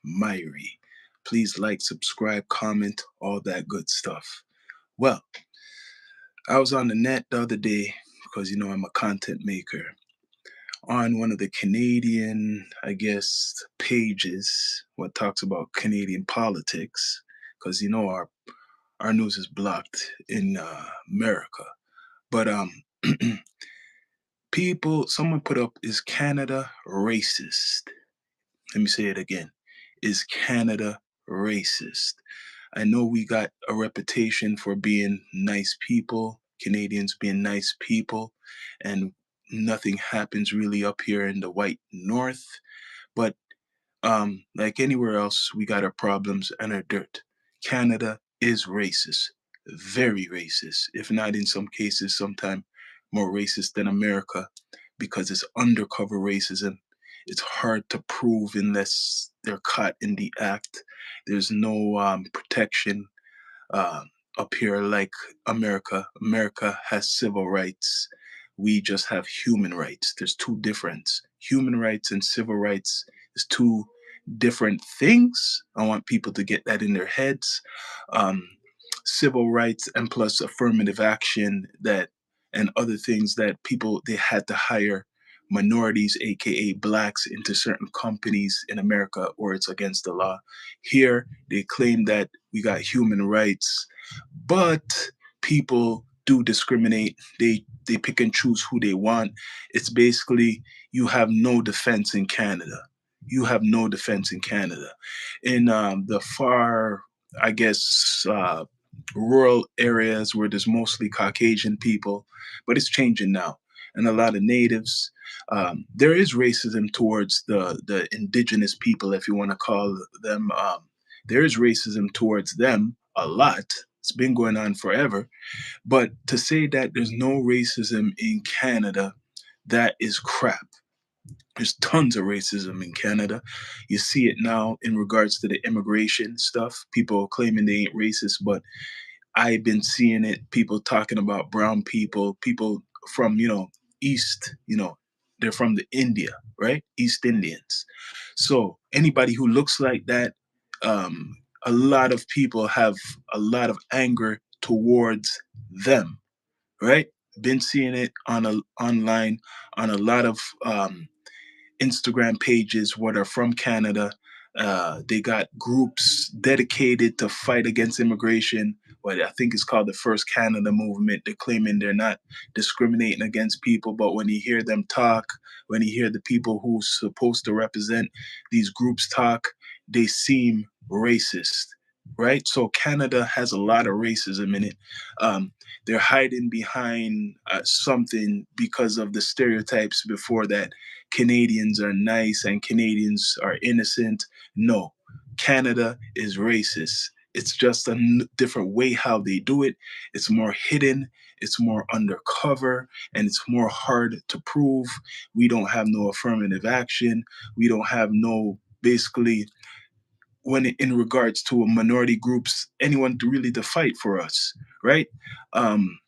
Myri. Please like, subscribe, comment, all that good stuff. Well, I was on the net the other day because I'm a content maker on one of the Canadian, I guess, pages what talks about Canadian politics because our news is blocked in America. But someone put up, is Canada racist? Let me say it again. Is Canada racist? I know we got a reputation for being nice people, Canadians being nice people, and nothing happens really up here in the white north. But like anywhere else, we got our problems and our dirt. Canada is racist, very racist, if not in some cases, sometimes more racist than America because it's undercover racism. It's hard to prove unless they're caught in the act. There's no protection uh, up here like America. America has civil rights. We just have human rights. There's two difference. Human rights and civil rights is two different things. I want people to get that in their heads. Um, Civil rights and plus affirmative action that and other things that people they had to hire minorities, aka blacks, into certain companies in America, or it's against the law. Here, they claim that we got human rights, but people do discriminate. They pick and choose who they want. It's basically you have no defense in Canada. You have no defense in Canada. In the far, I guess, rural areas where there's mostly Caucasian people, but it's changing now. And a lot of natives. There is racism towards the indigenous people, if you want to call them. There is racism towards them a lot. It's been going on forever. But to say that there's no racism in Canada, that is crap. There's tons of racism in Canada. You see it now in regards to the immigration stuff. People claiming they ain't racist, but I've been seeing it. People talking about brown people, people from East. They're from the India, right? East Indians. So anybody who looks like that, um, a lot of people have a lot of anger towards them, right? Been seeing it online on a lot of Instagram pages what are from Canada. They got groups dedicated to fight against immigration. What I think is called the First Canada Movement. They're claiming they're not discriminating against people, but when you hear them talk, when you hear the people who's supposed to represent these groups talk, they seem racist, right? So Canada has a lot of racism in it. They're hiding behind something because of the stereotypes before that Canadians are nice and Canadians are innocent. No, Canada is racist. It's just a different way how they do it. It's more hidden, it's more undercover, and it's more hard to prove. We don't have no affirmative action. We don't have no basically when in regards to minority groups, anyone to really to fight for us, right? Um,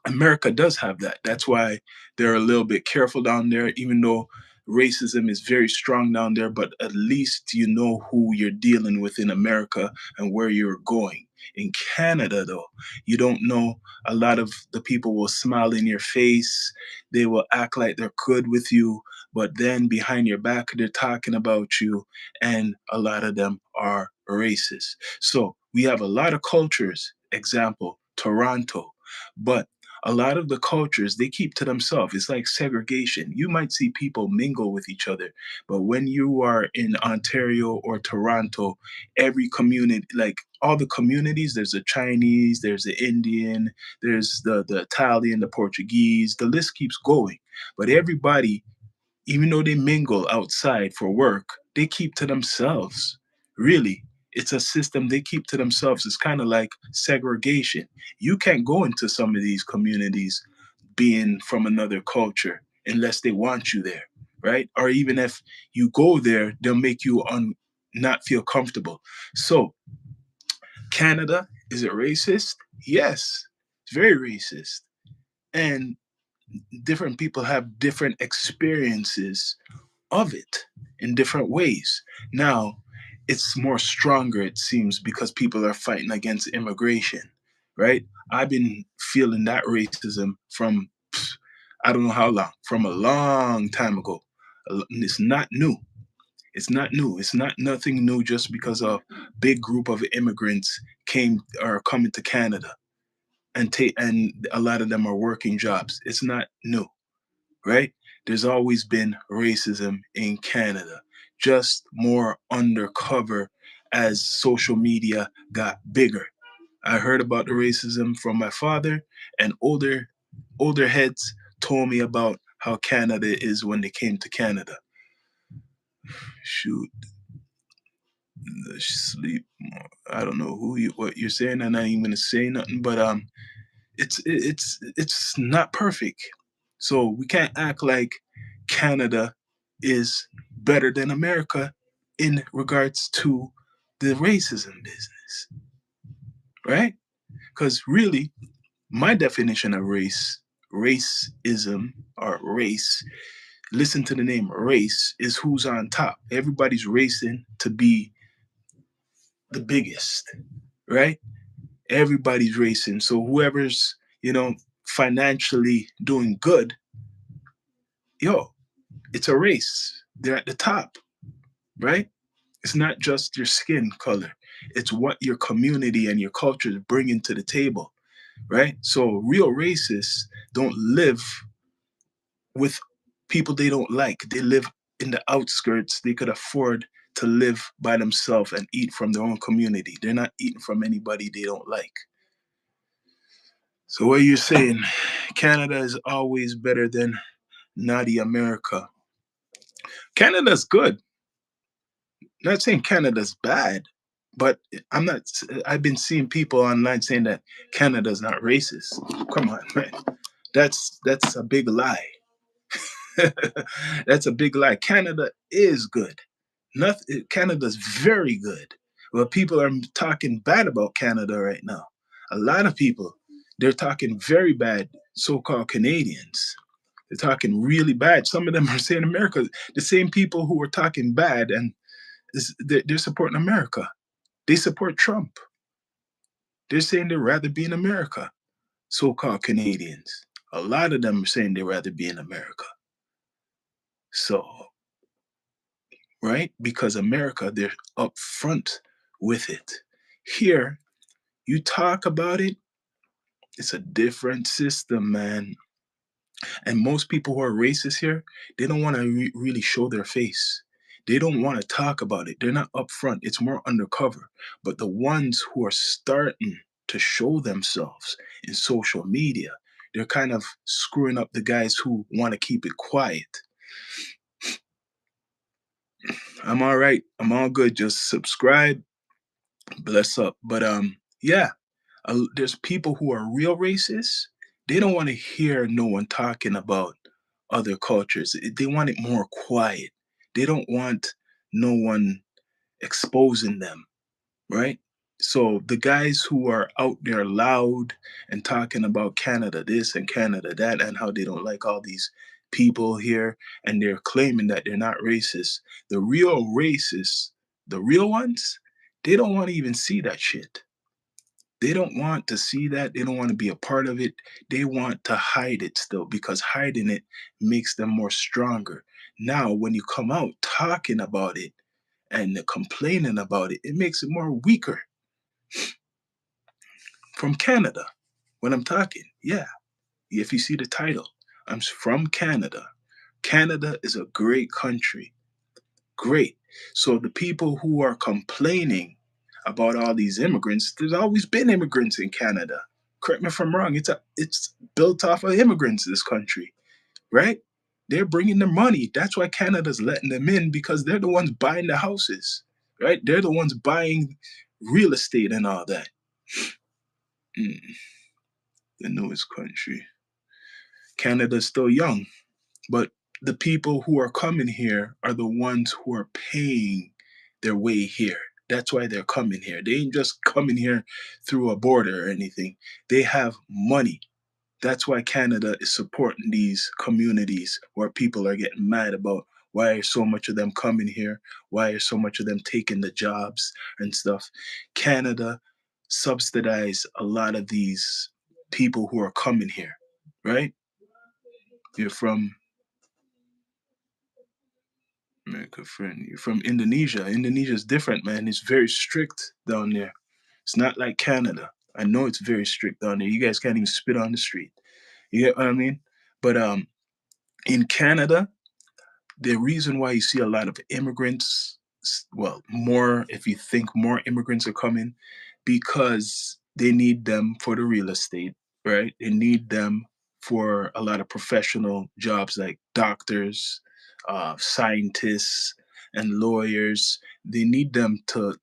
America does have that. That's why they're a little bit careful down there, even though racism is very strong down there. But at least you know who you're dealing with in America and where you're going. In Canada, though, you don't know. A lot of the people will smile in your face. They will act like they're good with you, but then behind your back, they're talking about you, and a lot of them are racist. So we have a lot of cultures. Example, Toronto. But a lot of the cultures they keep to themselves. It's like segregation. You might see people mingle with each other, but when you are in Ontario or Toronto, every community, like all the communities, there's a Chinese, there's the Indian, there's the Italian, the Portuguese, the list keeps going. But everybody, even though they mingle outside for work, they keep to themselves. Really, it's a system they keep to themselves. It's kind of like segregation. You can't go into some of these communities being from another culture unless they want you there, right? Or even if you go there, they'll make you not feel comfortable. So, Canada, is it racist? Yes, it's very racist. And different people have different experiences of it in different ways. Now, it's more stronger, it seems, because people are fighting against immigration, right? I've been feeling that racism from I don't know how long, from a long time ago. It's not new. It's not new. It's not nothing new just because a big group of immigrants came are coming to Canada and a lot of them are working jobs. It's not new, right? There's always been racism in Canada, just more undercover as social media got bigger. I heard about the racism from my father, and older heads told me about how Canada is when they came to Canada. Shoot, the sleep. I don't know what you're saying. I'm not even gonna say nothing, but it's not perfect. So we can't act like Canada is better than America in regards to the racism business, right? Because really, my definition of racism or race, listen to the name race, is who's on top. Everybody's racing to be the biggest, right? Everybody's racing. So whoever's, financially doing good, yo, it's a race. They're at the top, right? It's not just your skin color. It's what your community and your culture is bringing to the table, right? So real racists don't live with people they don't like. They live in the outskirts. They could afford to live by themselves and eat from their own community. They're not eating from anybody they don't like. So what you're saying, Canada is always better than naughty America. Canada's good. Not saying Canada's bad, but I'm not. I've been seeing people online saying that Canada's not racist. Come on, man. That's a big lie. That's a big lie. Canada is good. Nothing. Canada's very good. But people are talking bad about Canada right now. A lot of people, they're talking very bad. So-called Canadians. They're talking really bad. Some of them are saying America. The same people who are talking bad and they're supporting America. They support Trump. They're saying they'd rather be in America. So-called Canadians. A lot of them are saying they'd rather be in America. So right? Because America, they're upfront with it. Here, you talk about it, it's a different system, man. And most people who are racist here, they don't want to really show their face. They don't want to talk about it. They're not upfront. It's more undercover. But the ones who are starting to show themselves in social media, they're kind of screwing up the guys who want to keep it quiet. I'm all right. I'm all good. Just subscribe, bless up. But yeah, there's people who are real racists. They don't want to hear no one talking about other cultures. They want it more quiet. They don't want no one exposing them, right? So the guys who are out there loud and talking about Canada this and Canada that and how they don't like all these people here and they're claiming that they're not racist. The real racists, the real ones, they don't want to even see that shit. They don't want to see that. They don't want to be a part of it. They want to hide it still because hiding it makes them more stronger. Now, when you come out talking about it and complaining about it, it makes it more weaker. From Canada, when I'm talking, yeah. If you see the title, I'm from Canada. Canada is a great country. Great. So the people who are complaining about all these immigrants, there's always been immigrants in Canada. Correct me if I'm wrong. It's built off of immigrants. This country, right? They're bringing their money. That's why Canada's letting them in because they're the ones buying the houses, right? They're the ones buying real estate and all that. Mm, the newest country. Canada's still young, but the people who are coming here are the ones who are paying their way here. That's why they're coming here. They ain't just coming here through a border or anything. They have money. That's why Canada is supporting these communities where people are getting mad about Why are so much of them coming here? Why are so much of them taking the jobs and stuff? Canada subsidize a lot of these people who are coming here, right? You're from America, friend. You're from Indonesia. Indonesia is different, man. It's very strict down there. It's not like Canada. I know it's very strict down there. You guys can't even spit on the street. You get what I mean? But in Canada, the reason why you see a lot of immigrants, well, more if you think more immigrants are coming, because they need them for the real estate, right? They need them for a lot of professional jobs like doctors, scientists, and lawyers. They need them to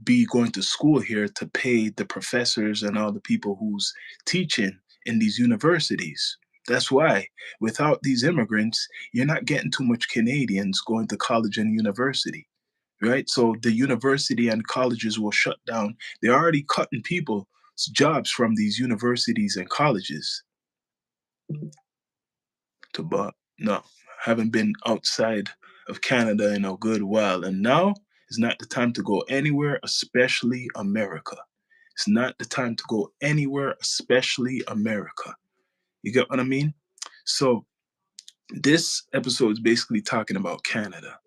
be going to school here to pay the professors and all the people who's teaching in these universities. That's why without these immigrants, you're not getting too much Canadians going to college and university, right? So the university and colleges will shut down. They're already cutting people's jobs from these universities and colleges to but no, haven't been outside of Canada in a good while. And now is not the time to go anywhere, especially America. It's not the time to go anywhere, especially America. You get what I mean? So this episode is basically talking about Canada.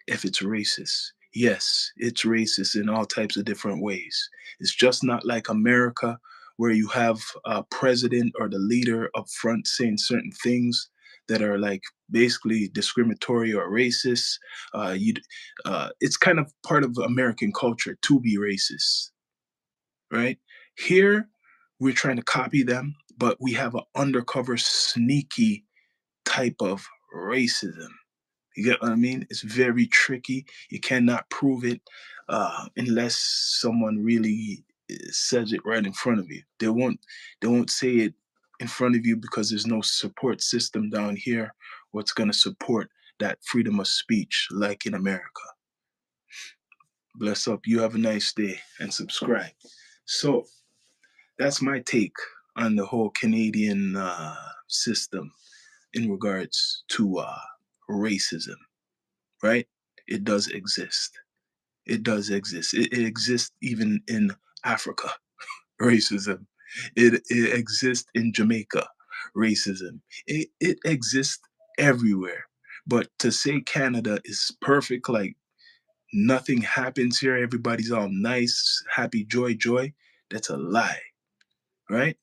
If it's racist, yes, it's racist in all types of different ways. It's just not like America, where you have a president or the leader up front saying certain things that are like basically discriminatory or racist. It's kind of part of American culture to be racist, right? Here, we're trying to copy them, but we have an undercover, sneaky type of racism. You get what I mean? It's very tricky. You cannot prove it unless someone really says it right in front of you. They won't. They won't say it in front of you because there's no support system down here. What's going to support that freedom of speech like in America? Bless up. You have a nice day and subscribe. So that's my take on the whole Canadian system in regards to racism, right? It does exist. It does exist. It exists even in Africa, racism. It exists in Jamaica, racism. It exists everywhere. But to say Canada is perfect, like nothing happens here, everybody's all nice, happy, joy, joy, that's a lie, right?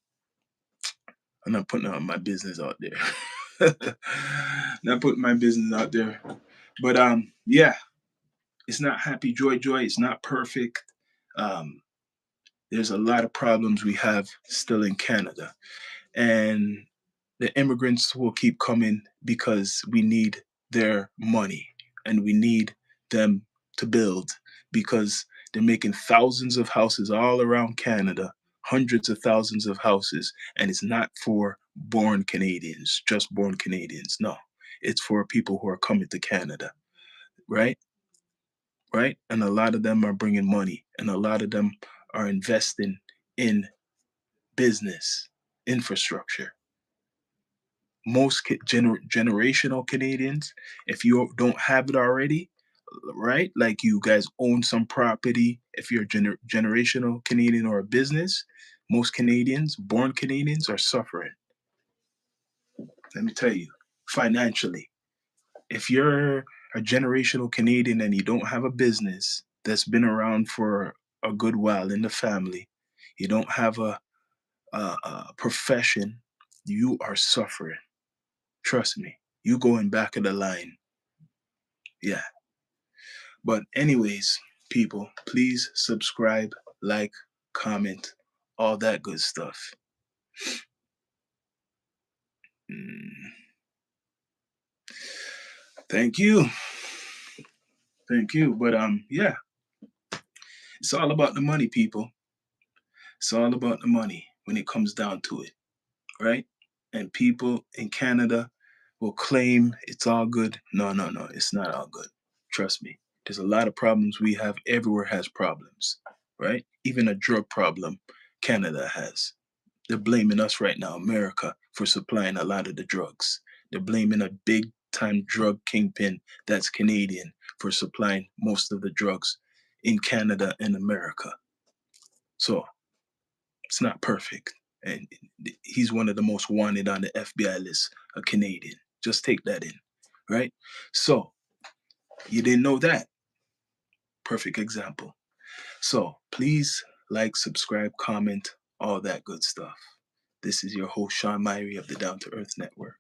I'm not putting out my business out there. Not putting my business out there. But yeah, it's not happy, joy, joy. It's not perfect. Um, there's a lot of problems we have still in Canada. And the immigrants will keep coming because we need their money and we need them to build because they're making thousands of houses all around Canada, hundreds of thousands of houses, and it's not for born Canadians, just born Canadians. No, it's for people who are coming to Canada, right? Right? And a lot of them are bringing money, and a lot of them are investing in business, infrastructure. Most generational Canadians, if you don't have it already, right? Like you guys own some property, if you're a generational Canadian or a business, most Canadians, born Canadians, are suffering. Let me tell you, financially. If you're a generational Canadian and you don't have a business that's been around for a good while in the family, you don't have a profession, you are suffering. Trust me, you going back of the line. Yeah. But anyways, people, please subscribe, like, comment, all that good stuff. Mm, thank you. Thank you. But yeah, it's all about the money, people. It's all about the money when it comes down to it, right? And people in Canada will claim it's all good. No, no, no, it's not all good. Trust me. There's a lot of problems we have. Everywhere has problems, right? Even a drug problem, Canada has. They're blaming us right now, America, for supplying a lot of the drugs. They're blaming a big time drug kingpin that's Canadian for supplying most of the drugs in Canada and America. So it's not perfect. And he's one of the most wanted on the FBI list, a Canadian. Just take that in, right? So you didn't know that. Perfect example. So please like, subscribe, comment, all that good stuff. This is your host, Sean Myrie of the Down to Earth Network.